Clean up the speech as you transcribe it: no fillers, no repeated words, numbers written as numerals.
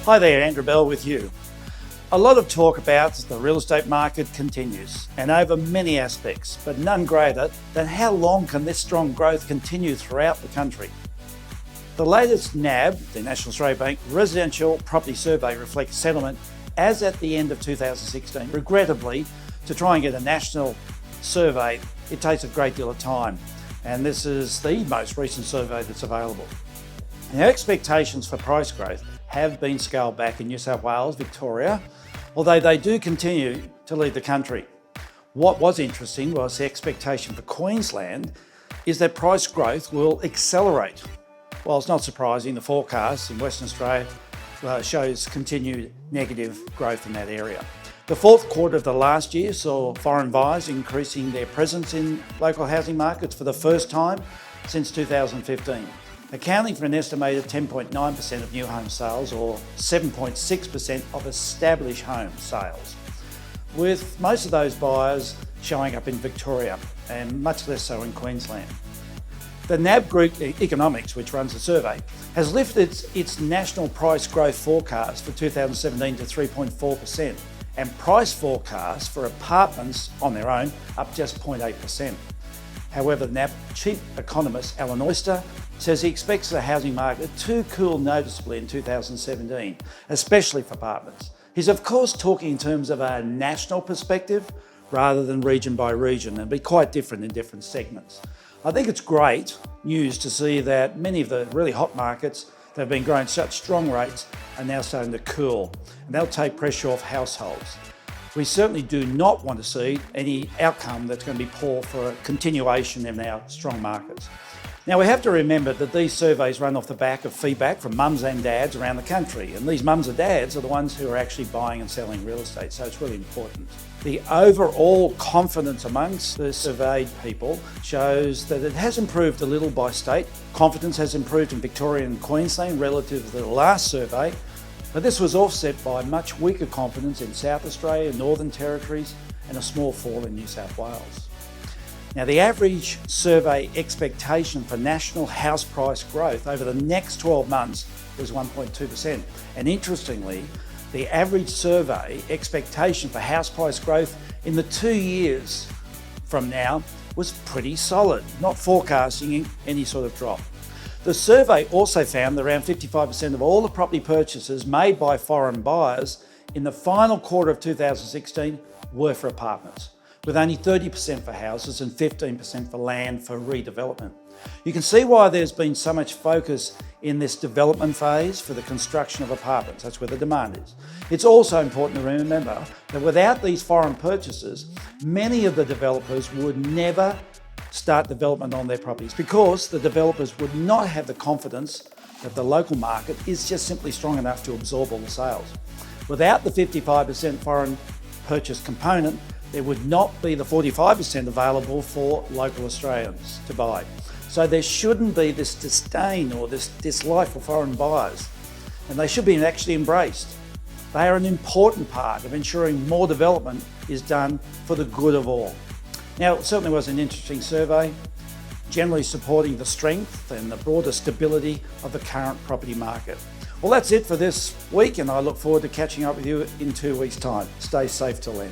Hi there, Andrew Bell with you. A lot of talk about the real estate market continues and over many aspects, but none greater than how long can this strong growth continue throughout the country. The latest NAB, the National Australia Bank Residential Property Survey, reflects settlement as at the end of 2016. Regrettably, to try and get a national survey, it takes a great deal of time, and this is the most recent survey that's available. Now, expectations for price growth have been scaled back in New South Wales, Victoria, although they do continue to lead the country. What was interesting was the expectation for Queensland is that price growth will accelerate. While it's not surprising, the forecast in Western Australia shows continued negative growth in that area. The fourth quarter of the last year saw foreign buyers increasing their presence in local housing markets for the first time since 2015. Accounting for an estimated 10.9% of new home sales or 7.6% of established home sales, with most of those buyers showing up in Victoria and much less so in Queensland. The NAB Group Economics, which runs the survey, has lifted its national price growth forecast for 2017 to 3.4% and price forecast for apartments on their own up just 0.8%. However, the NAB chief economist Alan Oyster says he expects the housing market to cool noticeably in 2017, especially for apartments. He's of course talking in terms of a national perspective rather than region by region, and be quite different in different segments. I think it's great news to see that many of the really hot markets that have been growing at such strong rates are now starting to cool, and they'll take pressure off households. We certainly do not want to see any outcome that's going to be poor for a continuation in our strong markets. Now, we have to remember that these surveys run off the back of feedback from mums and dads around the country, and these mums and dads are the ones who are actually buying and selling real estate, so it's really important. The overall confidence amongst the surveyed people shows that it has improved a little by state. Confidence has improved in Victoria and Queensland relative to the last survey, but this was offset by much weaker confidence in South Australia, Northern Territories, and a small fall in New South Wales. Now, the average survey expectation for national house price growth over the next 12 months was 1.2%. And interestingly, the average survey expectation for house price growth in the 2 years from now was pretty solid, not forecasting any sort of drop. The survey also found that around 55% of all the property purchases made by foreign buyers in the final quarter of 2016 were for apartments, with only 30% for houses and 15% for land for redevelopment. You can see why there's been so much focus in this development phase for the construction of apartments. That's where the demand is. It's also important to remember that without these foreign purchases, many of the developers would never start development on their properties because the developers would not have the confidence that the local market is just simply strong enough to absorb all the sales. Without the 55% foreign purchase component, there would not be the 45% available for local Australians to buy. So there shouldn't be this disdain or this dislike for foreign buyers, and they should be actually embraced. They are an important part of ensuring more development is done for the good of all. Now, it certainly was an interesting survey, generally supporting the strength and the broader stability of the current property market. Well, that's it for this week, and I look forward to catching up with you in 2 weeks' time. Stay safe till then.